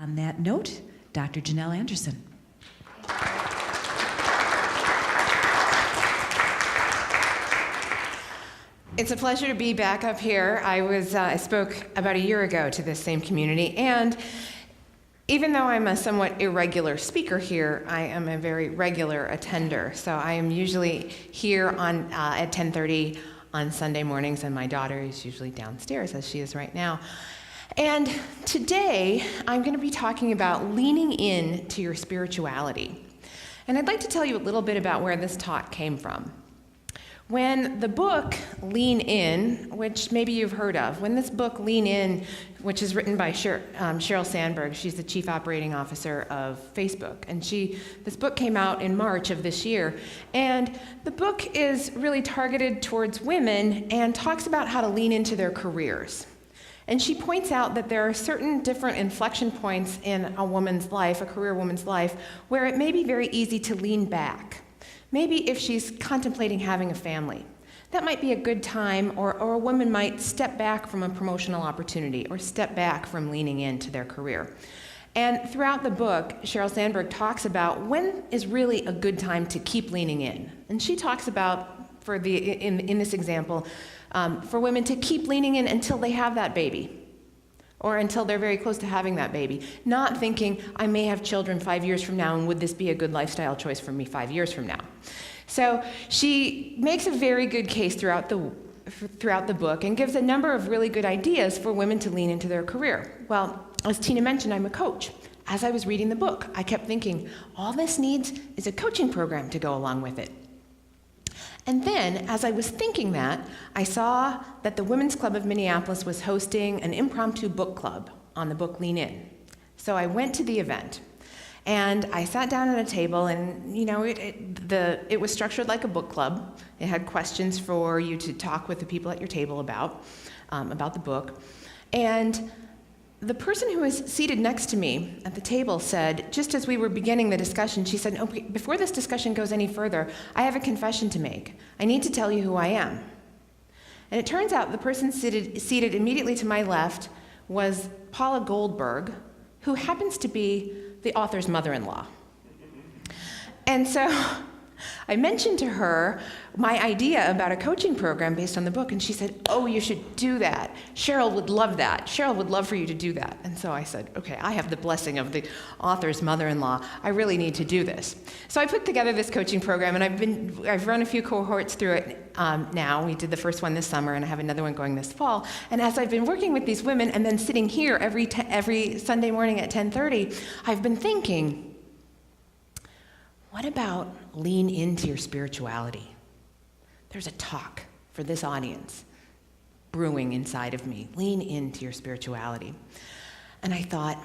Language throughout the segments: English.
On that note, Dr. Janel Anderson. It's a pleasure to be back up here. I spoke about a year ago to this same community, and even though I'm a somewhat irregular speaker here, I am a very regular attender. So I am usually here at 10:30 on Sunday mornings, and my daughter is usually downstairs, as she is right now. And today, I'm going to be talking about leaning in to your spirituality. And I'd like to tell you a little bit about where this talk came from. When the book Lean In, which maybe you've heard of, when this book Lean In, which is written by Sheryl Sandberg, she's the chief operating officer of Facebook, and this book came out in March of this year, and the book is really targeted towards women and talks about how to lean into their careers. And she points out that there are certain different inflection points in a woman's life, a career woman's life, where it may be very easy to lean back. Maybe if she's contemplating having a family, that might be a good time, or a woman might step back from a promotional opportunity or step back from leaning into their career. And throughout the book, Sheryl Sandberg talks about when is really a good time to keep leaning in. And she talks about, in this example, for women to keep leaning in until they have that baby, or until they're very close to having that baby, not thinking, I may have children 5 years from now, and would this be a good lifestyle choice for me 5 years from now? So she makes a very good case throughout the book and gives a number of really good ideas for women to lean into their career. Well, as Tina mentioned, I'm a coach. As I was reading the book, I kept thinking, all this needs is a coaching program to go along with it. And then, as I was thinking that, I saw that the Women's Club of Minneapolis was hosting an impromptu book club on the book Lean In. So I went to the event, and I sat down at a table, and it was structured like a book club. It had questions for you to talk with the people at your table about the book. And the person who was seated next to me at the table said, just as we were beginning the discussion, she said, "Okay, before this discussion goes any further, I have a confession to make. I need to tell you who I am." And it turns out the person seated immediately to my left was Paula Goldberg, who happens to be the author's mother-in-law. And so I mentioned to her my idea about a coaching program based on the book, and she said, "Oh, you should do that. Sheryl would love that. Sheryl would love for you to do that." And so I said, okay, I have the blessing of the author's mother-in-law. I really need to do this. So I put together this coaching program, and I've run a few cohorts through it now. We did the first one this summer, and I have another one going this fall. And as I've been working with these women and then sitting here every Sunday morning at 10:30, I've been thinking, what about lean into your spirituality? There's a talk for this audience brewing inside of me. Lean into your spirituality. And I thought,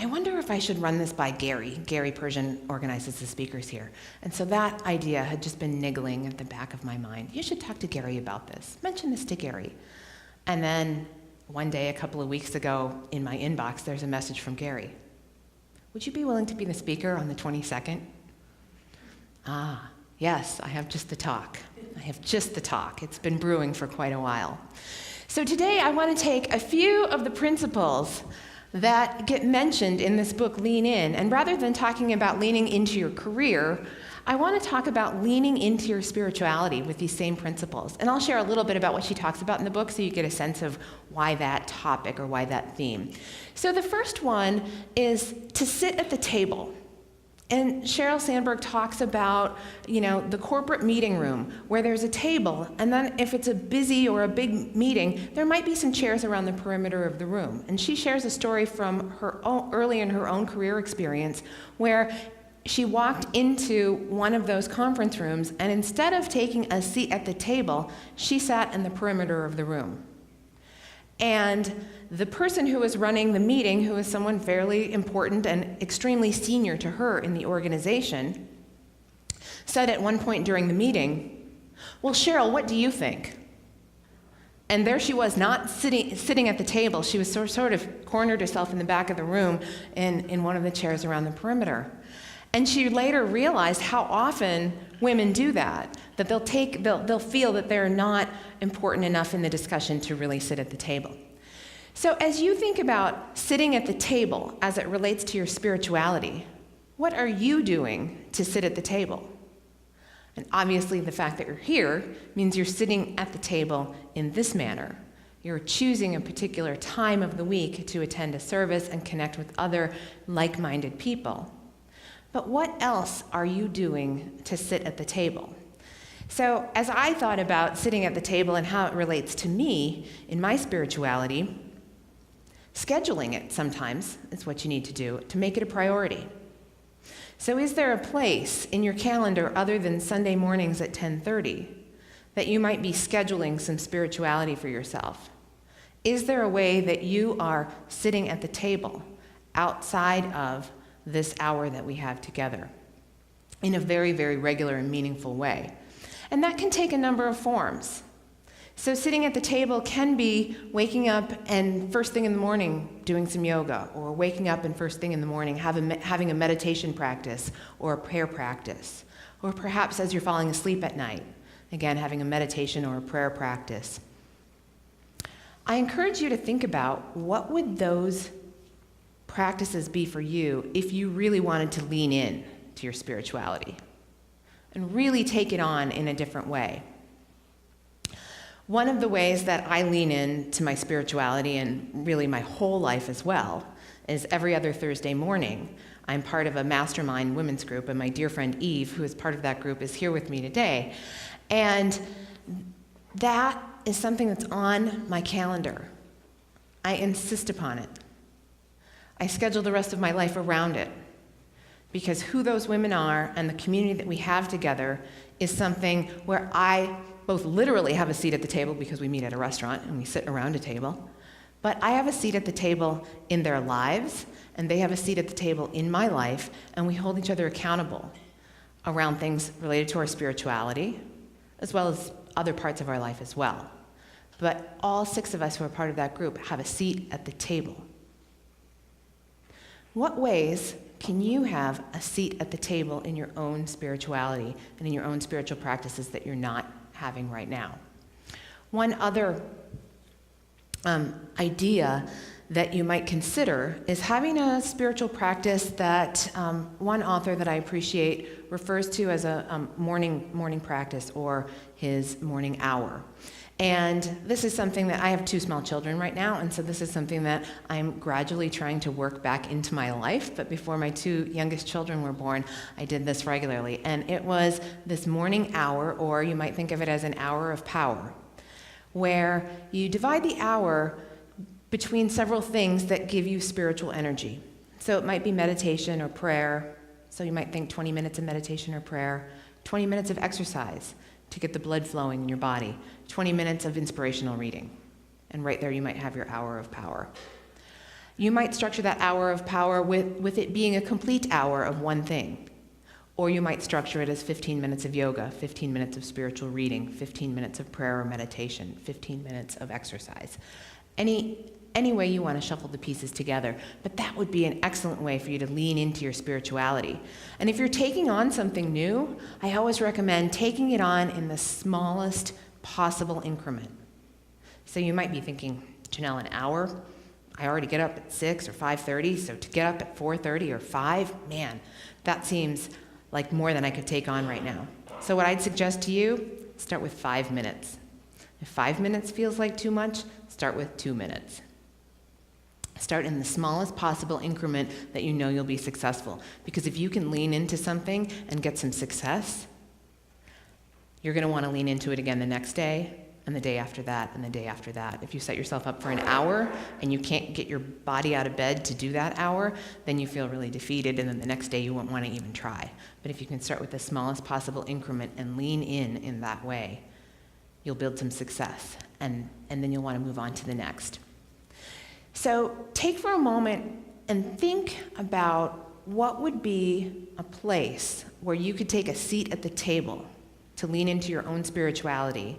I wonder if I should run this by Gary. Gary Persian organizes the speakers here. And so that idea had just been niggling at the back of my mind. You should talk to Gary about this. Mention this to Gary. And then one day, a couple of weeks ago, in my inbox, there's a message from Gary. Would you be willing to be the speaker on the 22nd? Yes, I have just the talk. It's been brewing for quite a while. So today I want to take a few of the principles that get mentioned in this book, Lean In, and rather than talking about leaning into your career, I want to talk about leaning into your spirituality with these same principles. And I'll share a little bit about what she talks about in the book so you get a sense of why that topic or why that theme. So the first one is to sit at the table. And Sheryl Sandberg talks about, the corporate meeting room where there's a table, and then if it's a busy or a big meeting, there might be some chairs around the perimeter of the room. And she shares a story from early in her own career experience where she walked into one of those conference rooms, and instead of taking a seat at the table, she sat in the perimeter of the room. And the person who was running the meeting, who was someone fairly important and extremely senior to her in the organization, said at one point during the meeting, "Well, Sheryl, what do you think?" And there she was, not sitting at the table. She was sort of cornered herself in the back of the room in one of the chairs around the perimeter. And she later realized how often women do that they'll feel that they're not important enough in the discussion to really sit at the table. So as you think about sitting at the table as it relates to your spirituality, what are you doing to sit at the table? And obviously the fact that you're here means you're sitting at the table in this manner. You're choosing a particular time of the week to attend a service and connect with other like-minded people. But what else are you doing to sit at the table? So as I thought about sitting at the table and how it relates to me in my spirituality, scheduling it sometimes is what you need to do to make it a priority. So is there a place in your calendar other than Sunday mornings at 10:30 that you might be scheduling some spirituality for yourself? Is there a way that you are sitting at the table outside of this hour that we have together in a very, very regular and meaningful way? And that can take a number of forms. So sitting at the table can be waking up and first thing in the morning doing some yoga, or waking up and first thing in the morning having a meditation practice or a prayer practice, or perhaps as you're falling asleep at night, again, having a meditation or a prayer practice. I encourage you to think about what would those practices be for you if you really wanted to lean in to your spirituality and really take it on in a different way. One of the ways that I lean in to my spirituality, and really my whole life as well, is every other Thursday morning. I'm part of a mastermind women's group, and my dear friend Eve, who is part of that group, is here with me today. And that is something that's on my calendar. I insist upon it. I schedule the rest of my life around it, because who those women are and the community that we have together is something where I both literally have a seat at the table because we meet at a restaurant and we sit around a table, but I have a seat at the table in their lives, and they have a seat at the table in my life, and we hold each other accountable around things related to our spirituality, as well as other parts of our life as well. But all 6 of us who are part of that group have a seat at the table. What ways can you have a seat at the table in your own spirituality and in your own spiritual practices that you're not having right now? One other idea that you might consider is having a spiritual practice that one author that I appreciate refers to as a morning practice, or his morning hour. And this is something that I have 2 small children right now, and so this is something that I'm gradually trying to work back into my life. But before my 2 youngest children were born, I did this regularly. And it was this morning hour, or you might think of it as an hour of power, where you divide the hour between several things that give you spiritual energy. So it might be meditation or prayer. So you might think 20 minutes of meditation or prayer, 20 minutes of exercise to get the blood flowing in your body, 20 minutes of inspirational reading. And right there you might have your hour of power. You might structure that hour of power with it being a complete hour of one thing. Or you might structure it as 15 minutes of yoga, 15 minutes of spiritual reading, 15 minutes of prayer or meditation, 15 minutes of exercise. Any way you want to shuffle the pieces together, but that would be an excellent way for you to lean into your spirituality. And if you're taking on something new, I always recommend taking it on in the smallest possible increment. So you might be thinking, Janel, an hour? I already get up at 6 or 5:30, so to get up at 4:30 or 5, man, that seems like more than I could take on right now. So what I'd suggest to you, start with 5 minutes. If 5 minutes feels like too much, start with 2 minutes. Start in the smallest possible increment that you know you'll be successful. Because if you can lean into something and get some success, you're going to want to lean into it again the next day, and the day after that, and the day after that. If you set yourself up for an hour and you can't get your body out of bed to do that hour, then you feel really defeated, and then the next day you won't want to even try. But if you can start with the smallest possible increment and lean in that way, you'll build some success, and then you'll want to move on to the next. So take for a moment and think about what would be a place where you could take a seat at the table to lean into your own spirituality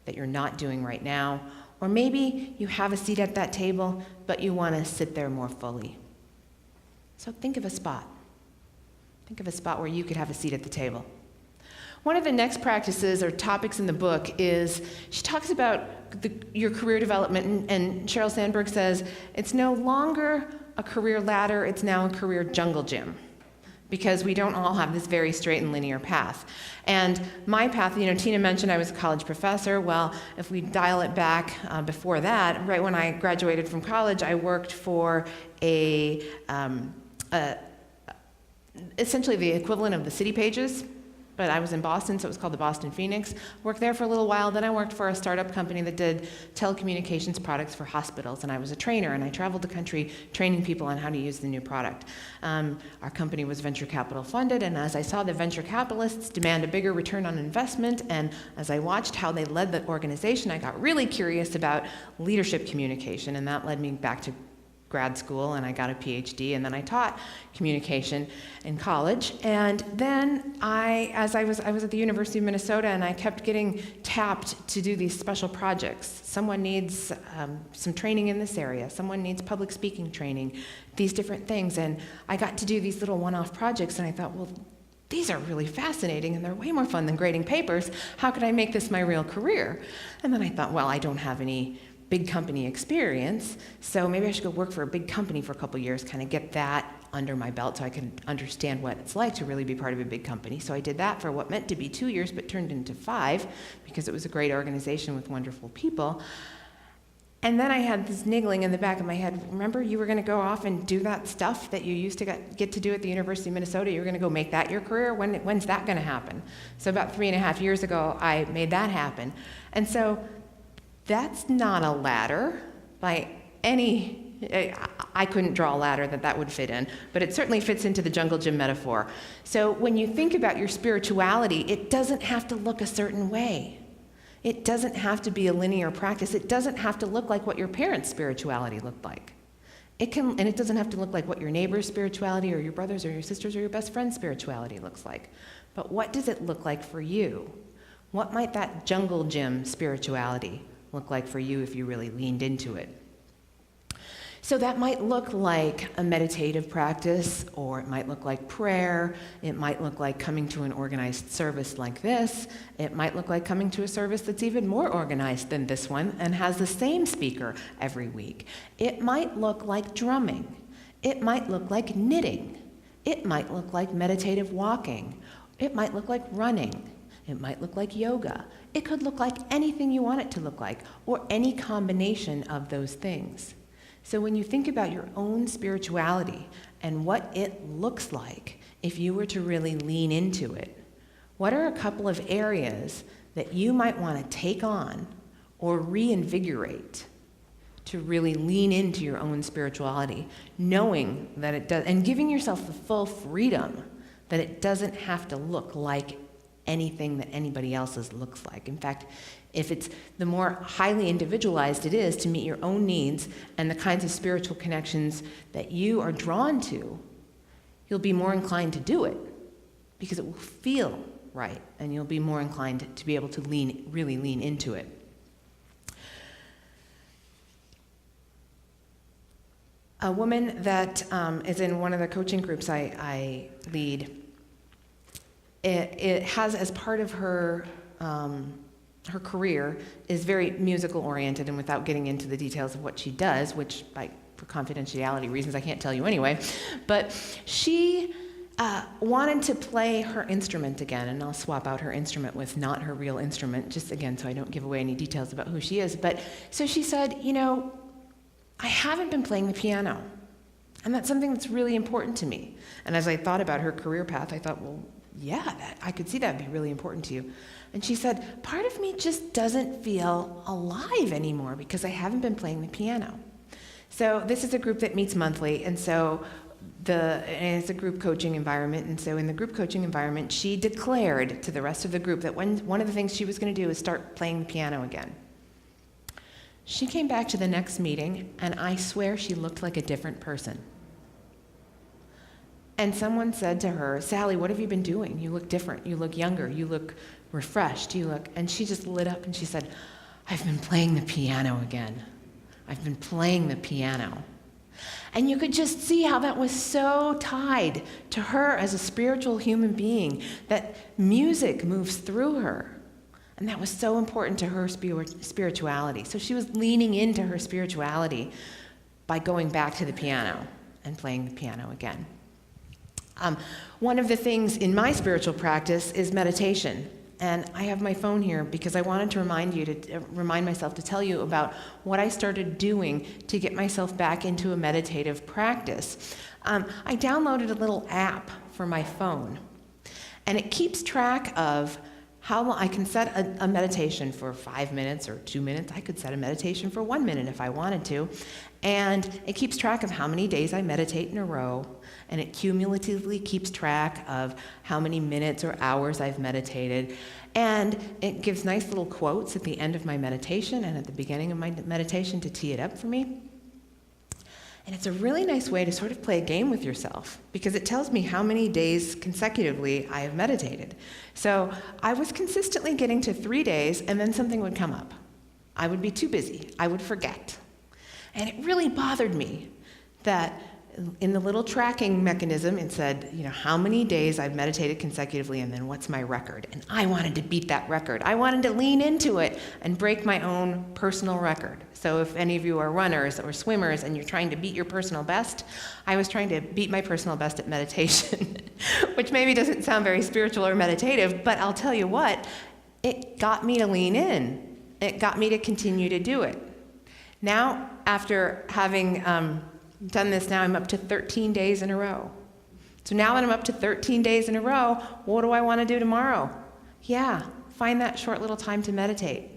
that you're not doing right now. Or maybe you have a seat at that table, but you want to sit there more fully. So think of a spot. Think of a spot where you could have a seat at the table. One of the next practices or topics in the book is she talks about your career development, and Sheryl Sandberg says it's no longer a career ladder, it's now a career jungle gym, because we don't all have this very straight and linear path. And my path, Tina mentioned I was a college professor. Well, if we dial it back before that, right when I graduated from college, I worked for essentially the equivalent of the City Pages, but I was in Boston, so it was called the Boston Phoenix. Worked there for a little while. Then I worked for a startup company that did telecommunications products for hospitals, and I was a trainer, and I traveled the country training people on how to use the new product. Our company was venture capital funded, and as I saw the venture capitalists demand a bigger return on investment, and as I watched how they led the organization, I got really curious about leadership communication, and that led me back to grad school, and I got a PhD, and then I taught communication in college. And then I was at the University of Minnesota, and I kept getting tapped to do these special projects. Someone needs some training in this area. Someone needs public speaking training, these different things. And I got to do these little one-off projects, and I thought, well, these are really fascinating, and they're way more fun than grading papers. How could I make this my real career? And then I thought, well, I don't have any big company experience, so maybe I should go work for a big company for a couple years, kind of get that under my belt so I can understand what it's like to really be part of a big company. So I did that for what meant to be 2 years but turned into 5 because it was a great organization with wonderful people. And then I had this niggling in the back of my head, remember you were going to go off and do that stuff that you used to get to do at the University of Minnesota? You were going to go make that your career? When's that going to happen? So about 3.5 years ago, I made that happen. And so that's not a ladder by any, I couldn't draw a ladder that would fit in, but it certainly fits into the jungle gym metaphor. So when you think about your spirituality, it doesn't have to look a certain way. It doesn't have to be a linear practice. It doesn't have to look like what your parents' spirituality looked like. And it doesn't have to look like what your neighbor's spirituality or your brother's or your sister's or your best friend's spirituality looks like. But what does it look like for you? What might that jungle gym spirituality look like for you if you really leaned into it? So that might look like a meditative practice, or it might look like prayer. It might look like coming to an organized service like this. It might look like coming to a service that's even more organized than this one and has the same speaker every week. It might look like drumming. It might look like knitting. It might look like meditative walking. It might look like running. It might look like yoga. It could look like anything you want it to look like, or any combination of those things. So when you think about your own spirituality and what it looks like if you were to really lean into it, what are a couple of areas that you might want to take on or reinvigorate to really lean into your own spirituality, knowing that it does, and giving yourself the full freedom that it doesn't have to look like anything that anybody else's looks like. In fact, if it's the more highly individualized it is to meet your own needs and the kinds of spiritual connections that you are drawn to, you'll be more inclined to do it because it will feel right, and you'll be more inclined to be able to really lean into it. A woman that is in one of the coaching groups I lead, it has as part of her career is very musical oriented, and without getting into the details of what she does, which for confidentiality reasons I can't tell you anyway, but she wanted to play her instrument again, and I'll swap out her instrument with not her real instrument, just again so I don't give away any details about who she is. But so she said, I haven't been playing the piano, and that's something that's really important to me. And as I thought about her career path, I thought, well, yeah, I could see that would be really important to you. And she said, part of me just doesn't feel alive anymore because I haven't been playing the piano. So this is a group that meets monthly, and so and it's a group coaching environment, and so in the group coaching environment, she declared to the rest of the group that one of the things she was going to do is start playing the piano again. She came back to the next meeting, and I swear she looked like a different person. And someone said to her, Sally, what have you been doing? You look different. You look younger. You look refreshed. And she just lit up and she said, I've been playing the piano again. I've been playing the piano. And you could just see how that was so tied to her as a spiritual human being, that music moves through her. And that was so important to her spirituality. So she was leaning into her spirituality by going back to the piano and playing the piano again. One of the things in my spiritual practice is meditation. And I have my phone here because I wanted to remind myself to tell you about what I started doing to get myself back into a meditative practice. I downloaded a little app for my phone, and it keeps track of how long I can set a meditation for 5 minutes or 2 minutes. I could set a meditation for 1 minute if I wanted to. And it keeps track of how many days I meditate in a row. And it cumulatively keeps track of how many minutes or hours I've meditated. And it gives nice little quotes at the end of my meditation and at the beginning of my meditation to tee it up for me. And it's a really nice way to sort of play a game with yourself, because it tells me how many days consecutively I have meditated. So I was consistently getting to 3 days, and then something would come up. I would be too busy. I would forget. And it really bothered me that in the little tracking mechanism, it said, how many days I've meditated consecutively, and then what's my record? And I wanted to beat that record. I wanted to lean into it and break my own personal record. So if any of you are runners or swimmers and you're trying to beat your personal best, I was trying to beat my personal best at meditation, which maybe doesn't sound very spiritual or meditative, but I'll tell you what, it got me to lean in. It got me to continue to do it. Now, after having done this, now I'm up to 13 days in a row. So now that I'm up to 13 days in a row, what do I want to do tomorrow? Yeah, find that short little time to meditate.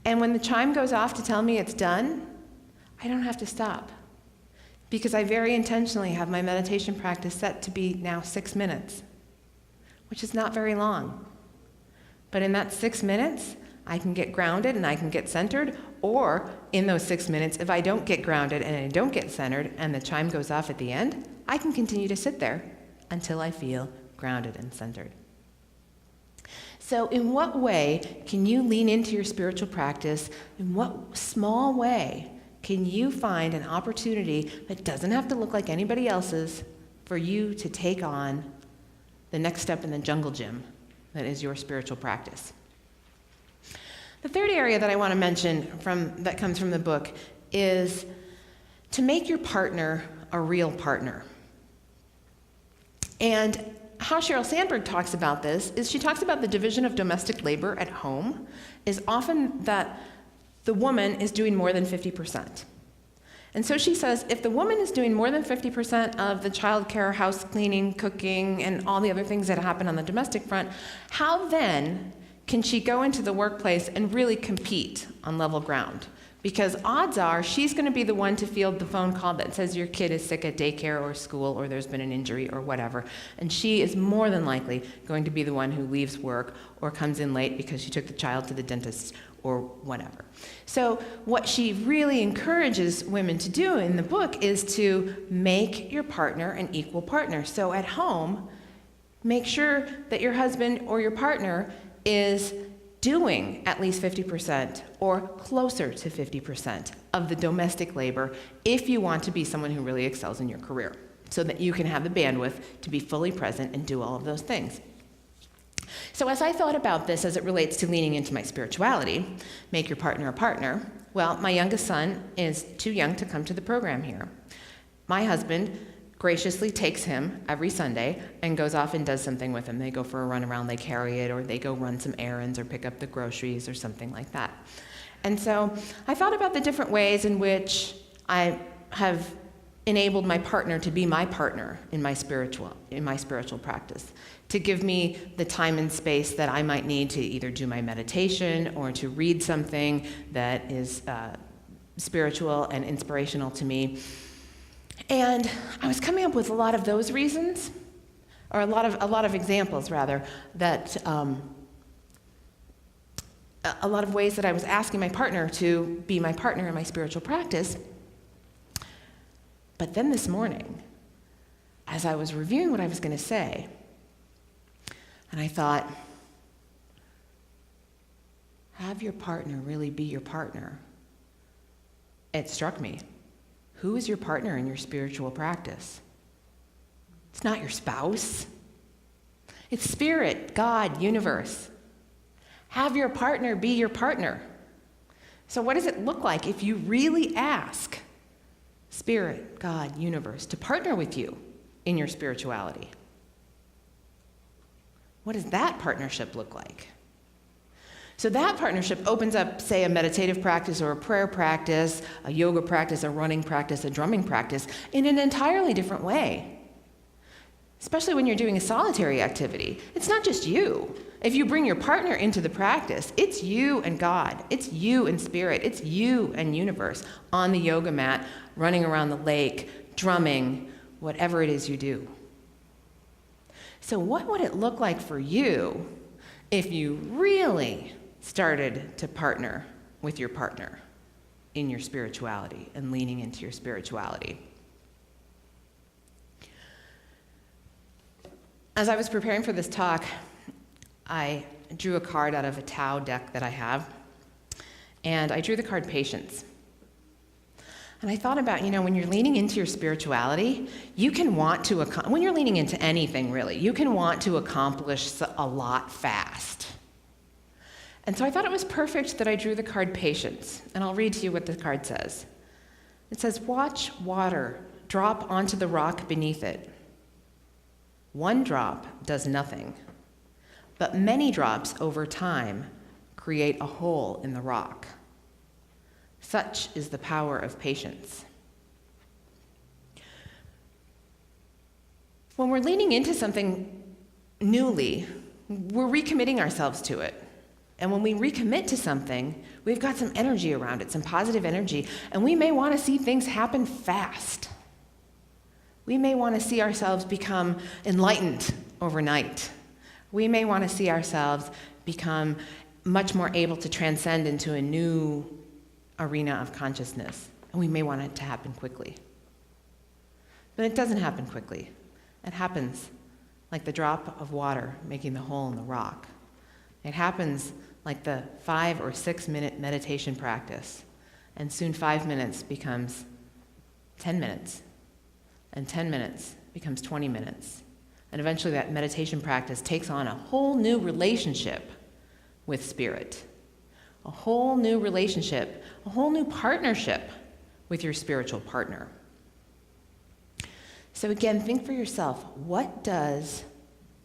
And when the chime goes off to tell me it's done, I don't have to stop, because I very intentionally have my meditation practice set to be now 6 minutes, which is not very long. But in that 6 minutes, I can get grounded and I can get centered, or in those 6 minutes, if I don't get grounded and I don't get centered and the chime goes off at the end, I can continue to sit there until I feel grounded and centered. So in what way can you lean into your spiritual practice? In what small way can you find an opportunity that doesn't have to look like anybody else's for you to take on the next step in the jungle gym that is your spiritual practice? The third area that I want to mention that comes from the book is to make your partner a real partner. And how Sheryl Sandberg talks about this is she talks about the division of domestic labor at home is often that the woman is doing more than 50%. And so she says, if the woman is doing more than 50% of the childcare, house cleaning, cooking, and all the other things that happen on the domestic front, how then can she go into the workplace and really compete on level ground? Because odds are she's going to be the one to field the phone call that says your kid is sick at daycare or school, or there's been an injury or whatever. And she is more than likely going to be the one who leaves work or comes in late because she took the child to the dentist or whatever. So what she really encourages women to do in the book is to make your partner an equal partner. So at home, make sure that your husband or your partner is doing at least 50% or closer to 50% of the domestic labor if you want to be someone who really excels in your career, so that you can have the bandwidth to be fully present and do all of those things. So as I thought about this as it relates to leaning into my spirituality, make your partner a partner, well, my youngest son is too young to come to the program here. My husband graciously takes him every Sunday and goes off and does something with him. They go for a run around Lake Harriet, or they go run some errands or pick up the groceries or something like that. And so I thought about the different ways in which I have enabled my partner to be my partner in my spiritual practice, to give me the time and space that I might need to either do my meditation or to read something that is spiritual and inspirational to me. And I was coming up with a lot of those reasons, or a lot of examples rather, that a lot of ways that I was asking my partner to be my partner in my spiritual practice. But then this morning, as I was reviewing what I was going to say, and I thought, have your partner really be your partner. It struck me. Who is your partner in your spiritual practice? It's not your spouse. It's spirit, God, universe. Have your partner be your partner. So what does it look like if you really ask spirit, God, universe to partner with you in your spirituality? What does that partnership look like? So that partnership opens up, say, a meditative practice or a prayer practice, a yoga practice, a running practice, a drumming practice in an entirely different way. Especially when you're doing a solitary activity. It's not just you. If you bring your partner into the practice, it's you and God. It's you and spirit. It's you and universe on the yoga mat, running around the lake, drumming, whatever it is you do. So what would it look like for you if you really started to partner with your partner in your spirituality and leaning into your spirituality? As I was preparing for this talk, I drew a card out of a Tao deck that I have, and I drew the card Patience. And I thought about, when you're leaning into your spirituality, you can want to, when you're leaning into anything really, you can want to accomplish a lot fast. And so I thought it was perfect that I drew the card Patience, and I'll read to you what the card says. It says, watch water drop onto the rock beneath it. One drop does nothing, but many drops over time create a hole in the rock. Such is the power of patience. When we're leaning into something newly, we're recommitting ourselves to it. And when we recommit to something, we've got some energy around it, some positive energy, and we may want to see things happen fast. We may want to see ourselves become enlightened overnight. We may want to see ourselves become much more able to transcend into a new arena of consciousness. And we may want it to happen quickly. But it doesn't happen quickly. It happens like the drop of water making the hole in the rock. It happens like the 5 or 6 minute meditation practice. And soon 5 minutes becomes 10 minutes. And 10 minutes becomes 20 minutes. And eventually that meditation practice takes on a whole new relationship with spirit. A whole new relationship, a whole new partnership with your spiritual partner. So again, think for yourself, what does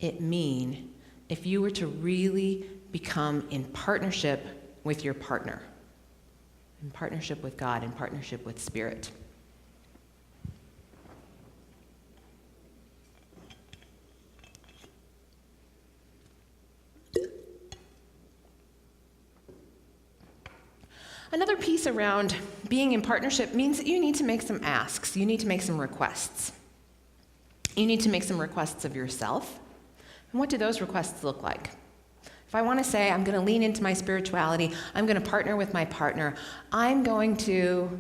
it mean if you were to really become in partnership with your partner? In partnership with God, in partnership with spirit. Another piece around being in partnership means that you need to make some asks. You need to make some requests. You need to make some requests of yourself. And what do those requests look like? If I want to say, I'm going to lean into my spirituality, I'm going to partner with my partner, I'm going to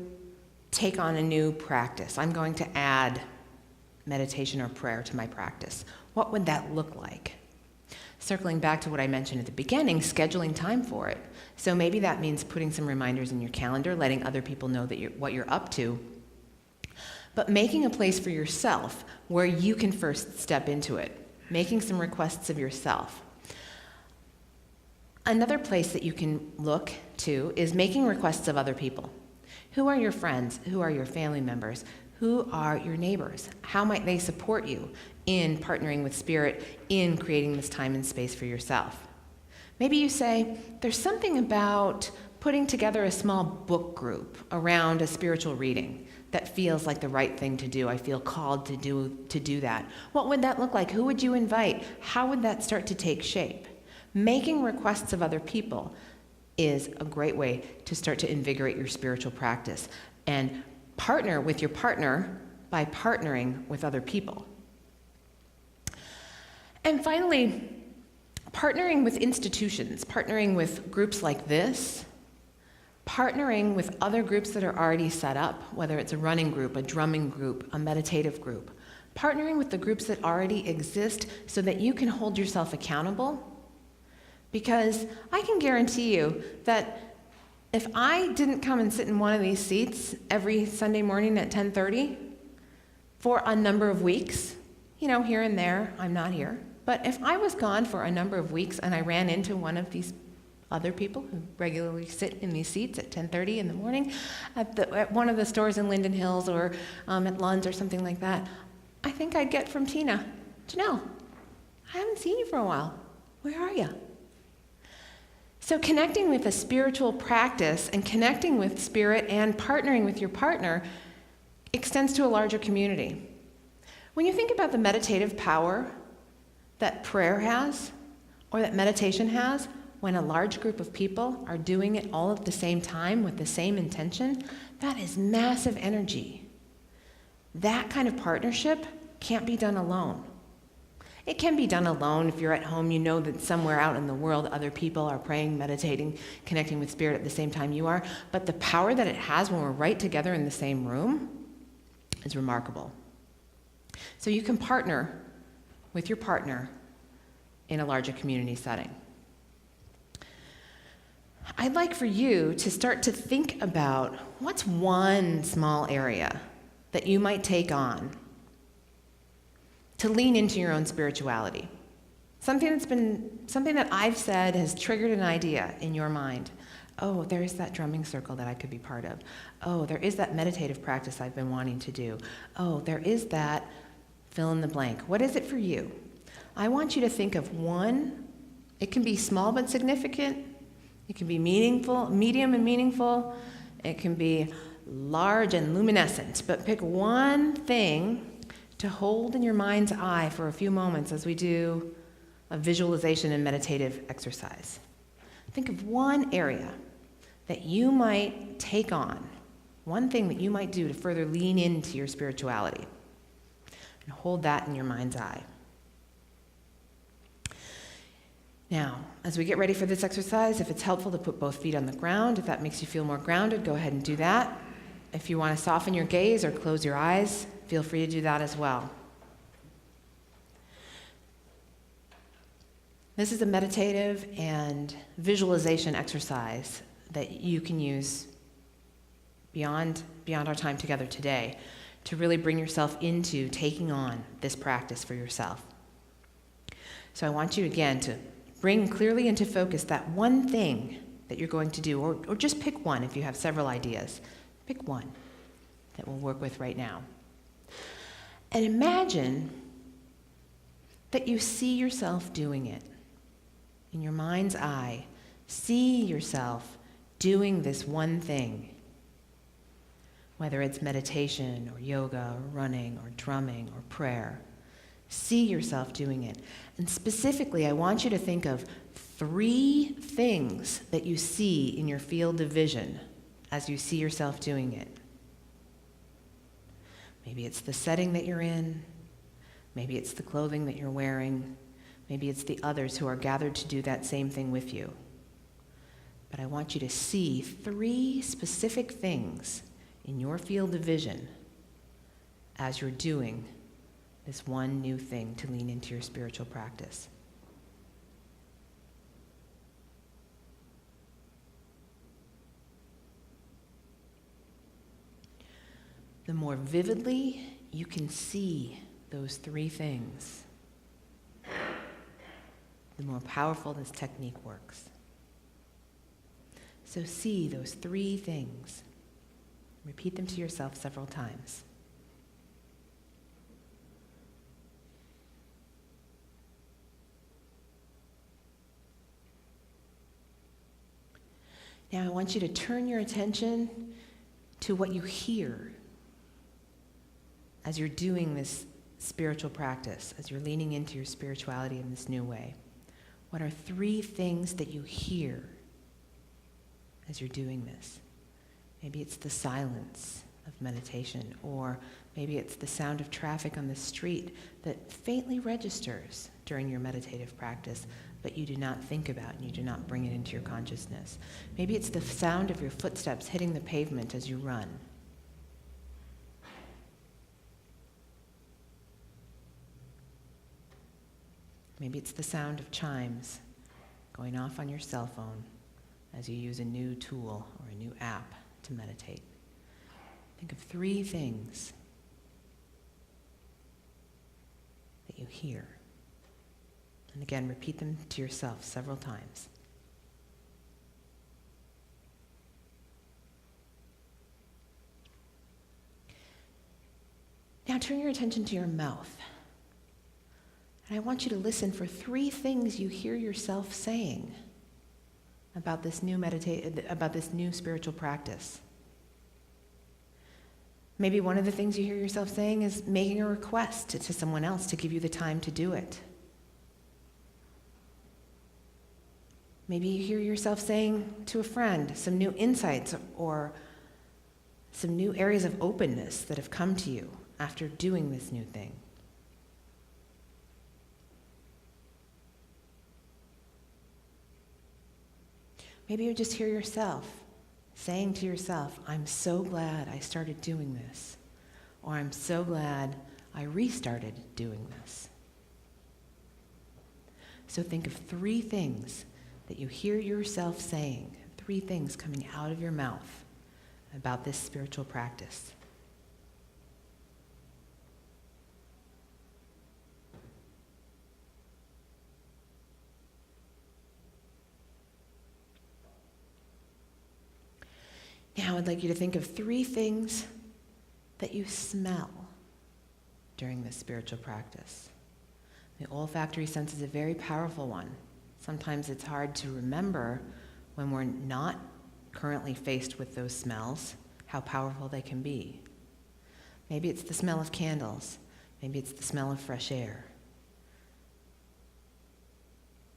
take on a new practice. I'm going to add meditation or prayer to my practice. What would that look like? Circling back to what I mentioned at the beginning, scheduling time for it. So maybe that means putting some reminders in your calendar, letting other people know that what you're up to, but making a place for yourself where you can first step into it, making some requests of yourself. Another place that you can look to is making requests of other people. Who are your friends? Who are your family members? Who are your neighbors? How might they support you in partnering with spirit, in creating this time and space for yourself? Maybe you say, there's something about putting together a small book group around a spiritual reading that feels like the right thing to do. I feel called to do that. What would that look like? Who would you invite? How would that start to take shape? Making requests of other people is a great way to start to invigorate your spiritual practice. And partner with your partner by partnering with other people. And finally, partnering with institutions, partnering with groups like this, partnering with other groups that are already set up, whether it's a running group, a drumming group, a meditative group, partnering with the groups that already exist so that you can hold yourself accountable. Because I can guarantee you that If I didn't come and sit in one of these seats every Sunday morning at 10:30 for a number of weeks, here and there, I'm not here. But if I was gone for a number of weeks and I ran into one of these other people who regularly sit in these seats at 10:30 in the morning at one of the stores in Linden Hills or at Lund's or something like that, I think I'd get from Tina, Janel, I haven't seen you for a while. Where are you? So connecting with a spiritual practice and connecting with spirit and partnering with your partner extends to a larger community. When you think about the meditative power that prayer has or that meditation has, when a large group of people are doing it all at the same time with the same intention, that is massive energy. That kind of partnership can't be done alone. It can be done alone if you're at home, you know that somewhere out in the world other people are praying, meditating, connecting with spirit at the same time you are. But the power that it has when we're right together in the same room is remarkable. So you can partner with your partner in a larger community setting. I'd like for you to start to think about what's one small area that you might take on to lean into your own spirituality. Something that I've said has triggered an idea in your mind. Oh, there is that drumming circle that I could be part of. Oh, there is that meditative practice I've been wanting to do. Oh, there is that fill in the blank. What is it for you? I want you to think of one. It can be small but significant. It can be meaningful, medium and meaningful. It can be large and luminescent. But pick one thing to hold in your mind's eye for a few moments as we do a visualization and meditative exercise. Think of one area that you might take on, one thing that you might do to further lean into your spirituality. And hold that in your mind's eye. Now, as we get ready for this exercise, if it's helpful to put both feet on the ground, if that makes you feel more grounded, go ahead and do that. If you want to soften your gaze or close your eyes, feel free to do that as well. This is a meditative and visualization exercise that you can use beyond our time together today to really bring yourself into taking on this practice for yourself. So I want you again to bring clearly into focus that one thing that you're going to do, or just pick one if you have several ideas. Pick one that we'll work with right now. And imagine that you see yourself doing it. In your mind's eye, see yourself doing this one thing. Whether it's meditation or yoga or running or drumming or prayer. See yourself doing it. And specifically, I want you to think of 3 things that you see in your field of vision as you see yourself doing it. Maybe it's the setting that you're in. Maybe it's the clothing that you're wearing. Maybe it's the others who are gathered to do that same thing with you. But I want you to see 3 specific things in your field of vision as you're doing this one new thing to lean into your spiritual practice. The more vividly you can see those 3 things, the more powerful this technique works. So see those 3 things. Repeat them to yourself several times. Now I want you to turn your attention to what you hear as you're doing this spiritual practice, as you're leaning into your spirituality in this new way. What are 3 things that you hear as you're doing this? Maybe it's the silence of meditation, or maybe it's the sound of traffic on the street that faintly registers during your meditative practice, but you do not think about and you do not bring it into your consciousness. Maybe it's the sound of your footsteps hitting the pavement as you run. Maybe it's the sound of chimes going off on your cell phone as you use a new tool or a new app to meditate. Think of 3 things that you hear. And again, repeat them to yourself several times. Now turn your attention to your mouth. And I want you to listen for 3 things you hear yourself saying about this new spiritual practice. Maybe one of the things you hear yourself saying is making a request to someone else to give you the time to do it. Maybe you hear yourself saying to a friend some new insights or some new areas of openness that have come to you after doing this new thing. Maybe you just hear yourself saying to yourself, I'm so glad I started doing this, or I'm so glad I restarted doing this. So think of 3 things that you hear yourself saying, 3 things coming out of your mouth about this spiritual practice. Now I'd like you to think of 3 things that you smell during this spiritual practice. The olfactory sense is a very powerful one. Sometimes it's hard to remember when we're not currently faced with those smells, how powerful they can be. Maybe it's the smell of candles. Maybe it's the smell of fresh air.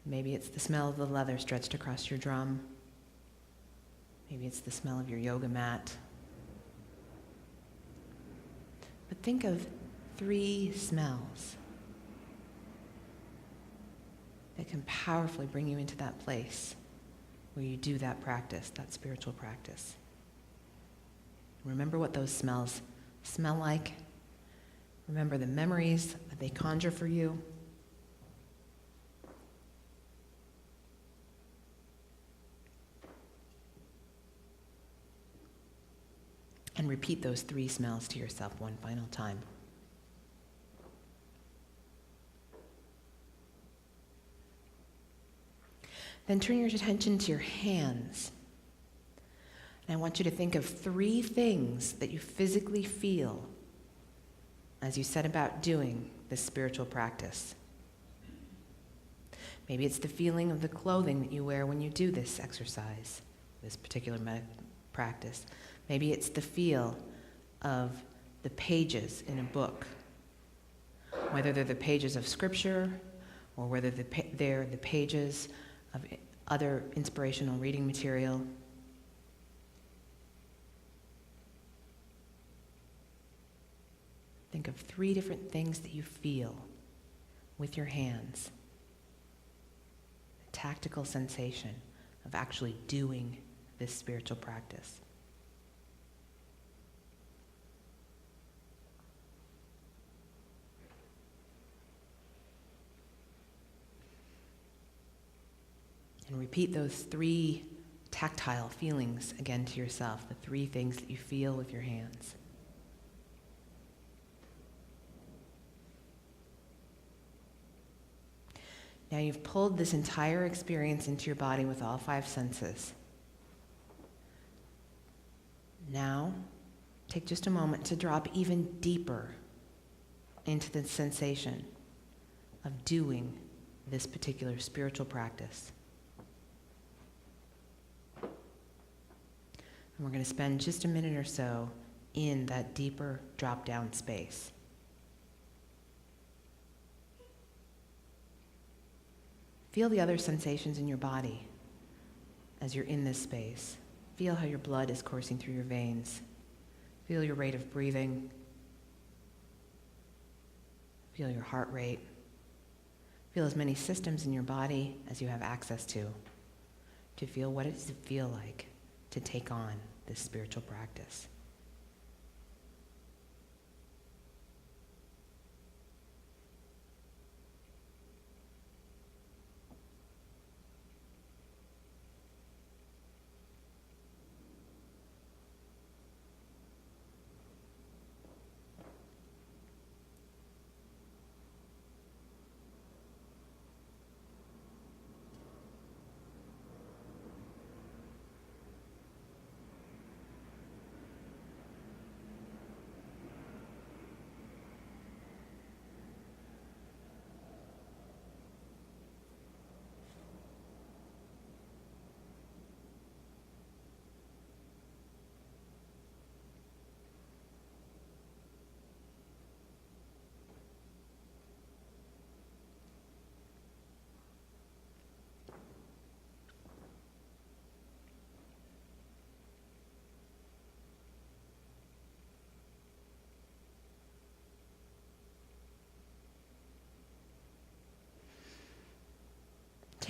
Maybe it's the smell of the leather stretched across your drum. Maybe it's the smell of your yoga mat. But think of 3 smells that can powerfully bring you into that place where you do that practice, that spiritual practice. Remember what those smells smell like. Remember the memories that they conjure for you. And repeat those 3 smells to yourself one final time. Then turn your attention to your hands. And I want you to think of 3 things that you physically feel as you set about doing this spiritual practice. Maybe it's the feeling of the clothing that you wear when you do this exercise, this particular practice. Maybe it's the feel of the pages in a book, whether they're the pages of scripture or whether they're the pages of other inspirational reading material. Think of 3 different things that you feel with your hands. The tactical sensation of actually doing this spiritual practice. And repeat those 3 tactile feelings again to yourself, the 3 things that you feel with your hands. Now you've pulled this entire experience into your body with all 5 senses. Now, take just a moment to drop even deeper into the sensation of doing this particular spiritual practice. And we're going to spend just a minute or so in that deeper drop-down space. Feel the other sensations in your body as you're in this space. Feel how your blood is coursing through your veins. Feel your rate of breathing. Feel your heart rate. Feel as many systems in your body as you have access to feel what it does it feel like to take on this spiritual practice.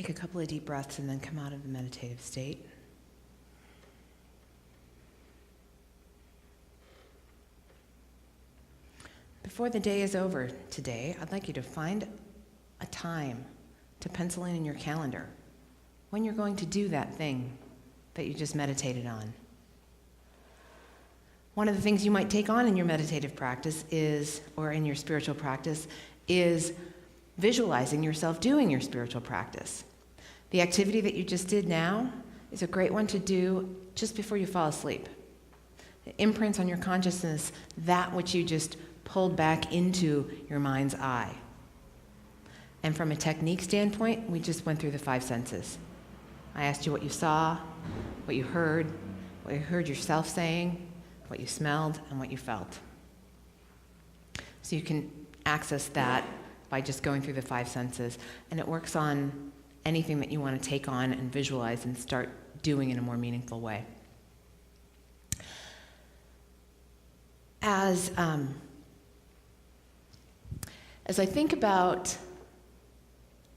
Take a couple of deep breaths and then come out of the meditative state. Before the day is over today, I'd like you to find a time to pencil in your calendar when you're going to do that thing that you just meditated on. One of the things you might take on in your meditative practice or in your spiritual practice, is visualizing yourself doing your spiritual practice. The activity that you just did now is a great one to do just before you fall asleep. It imprints on your consciousness that which you just pulled back into your mind's eye. And from a technique standpoint, we just went through the 5 senses. I asked you what you saw, what you heard yourself saying, what you smelled, and what you felt. So you can access that by just going through the 5 senses, and it works on anything that you want to take on and visualize and start doing in a more meaningful way. As I think about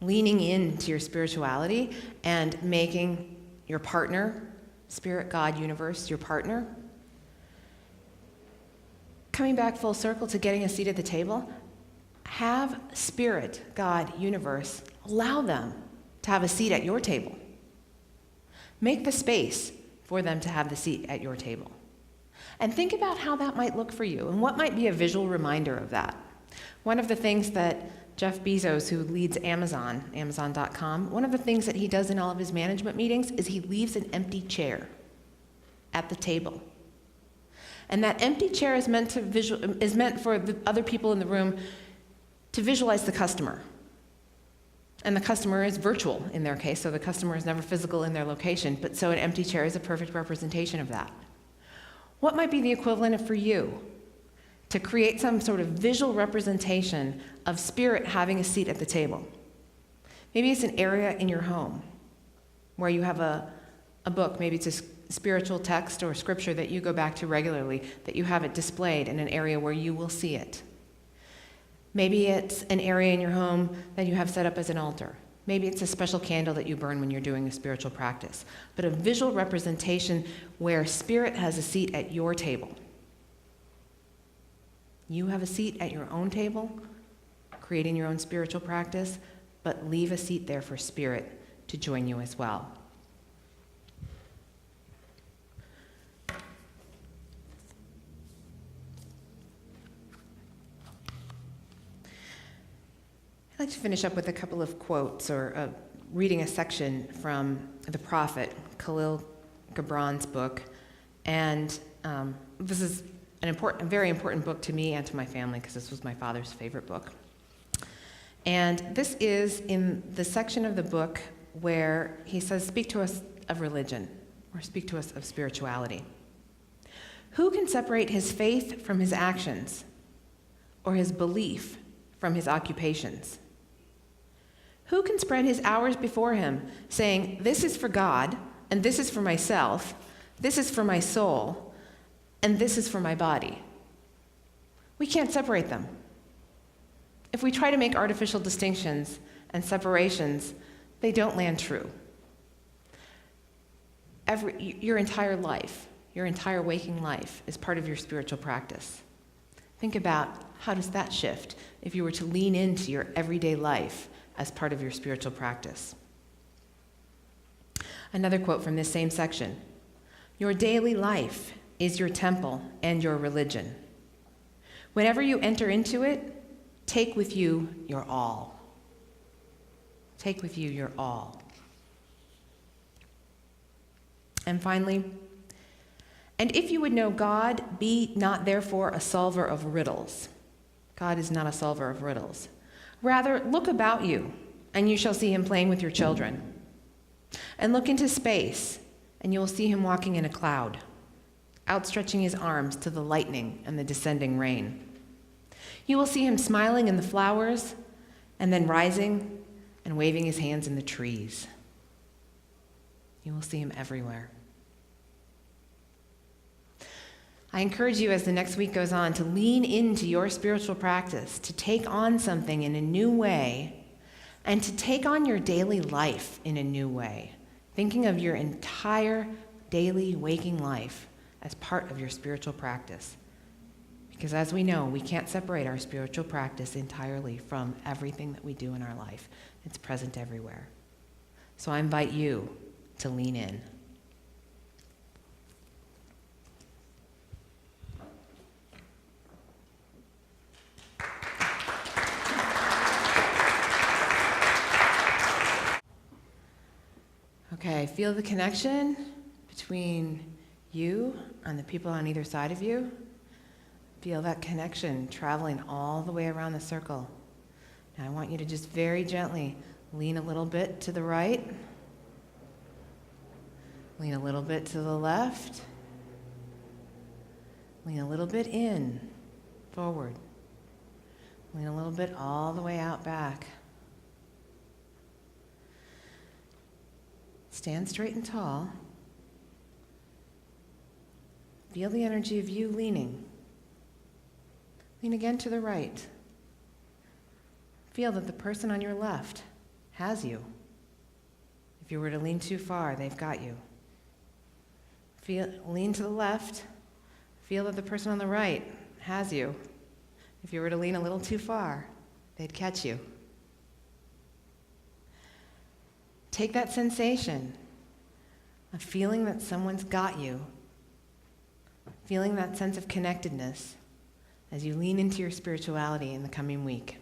leaning into your spirituality and making your partner, Spirit, God, Universe, your partner, coming back full circle to getting a seat at the table, have Spirit, God, Universe, allow them to have a seat at your table. Make the space for them to have the seat at your table. And think about how that might look for you and what might be a visual reminder of that. One of the things that Jeff Bezos, who leads Amazon, Amazon.com, one of the things that he does in all of his management meetings is he leaves an empty chair at the table. And that empty chair is meant for the other people in the room to visualize the customer. And the customer is virtual in their case, so the customer is never physical in their location, but so an empty chair is a perfect representation of that. What might be the equivalent for you to create some sort of visual representation of Spirit having a seat at the table? Maybe it's an area in your home where you have a book, maybe it's a spiritual text or scripture that you go back to regularly, that you have it displayed in an area where you will see it. Maybe it's an area in your home that you have set up as an altar. Maybe it's a special candle that you burn when you're doing a spiritual practice. But a visual representation where Spirit has a seat at your table. You have a seat at your own table, creating your own spiritual practice, but leave a seat there for Spirit to join you as well. I'd like to finish up with a couple of quotes or reading a section from the prophet Khalil Gibran's book. And this is a very important book to me and to my family because this was my father's favorite book. And this is in the section of the book where he says, speak to us of religion, or speak to us of spirituality. Who can separate his faith from his actions, or his belief from his occupations? Who can spread his hours before him, saying, this is for God, and this is for myself, this is for my soul, and this is for my body? We can't separate them. If we try to make artificial distinctions and separations, they don't land true. Your entire life, your entire waking life is part of your spiritual practice. Think about how does that shift if you were to lean into your everyday life as part of your spiritual practice. Another quote from this same section. Your daily life is your temple and your religion. Whenever you enter into it, take with you your all. Take with you your all. And finally, and if you would know God, be not therefore a solver of riddles. God is not a solver of riddles. Rather, look about you, and you shall see him playing with your children. And look into space, and you will see him walking in a cloud, outstretching his arms to the lightning and the descending rain. You will see him smiling in the flowers, and then rising and waving his hands in the trees. You will see him everywhere. I encourage you as the next week goes on to lean into your spiritual practice, to take on something in a new way and to take on your daily life in a new way, thinking of your entire daily waking life as part of your spiritual practice. Because as we know, we can't separate our spiritual practice entirely from everything that we do in our life. It's present everywhere. So I invite you to lean in. Okay, feel the connection between you and the people on either side of you. Feel that connection traveling all the way around the circle. Now I want you to just very gently lean a little bit to the right, lean a little bit to the left, lean a little bit in, forward, lean a little bit all the way out back. Stand straight and tall. Feel the energy of you leaning. Lean again to the right. Feel that the person on your left has you. If you were to lean too far, they've got you. Lean to the left. Feel that the person on the right has you. If you were to lean a little too far, they'd catch you. Take that sensation of feeling that someone's got you, feeling that sense of connectedness as you lean into your spirituality in the coming week.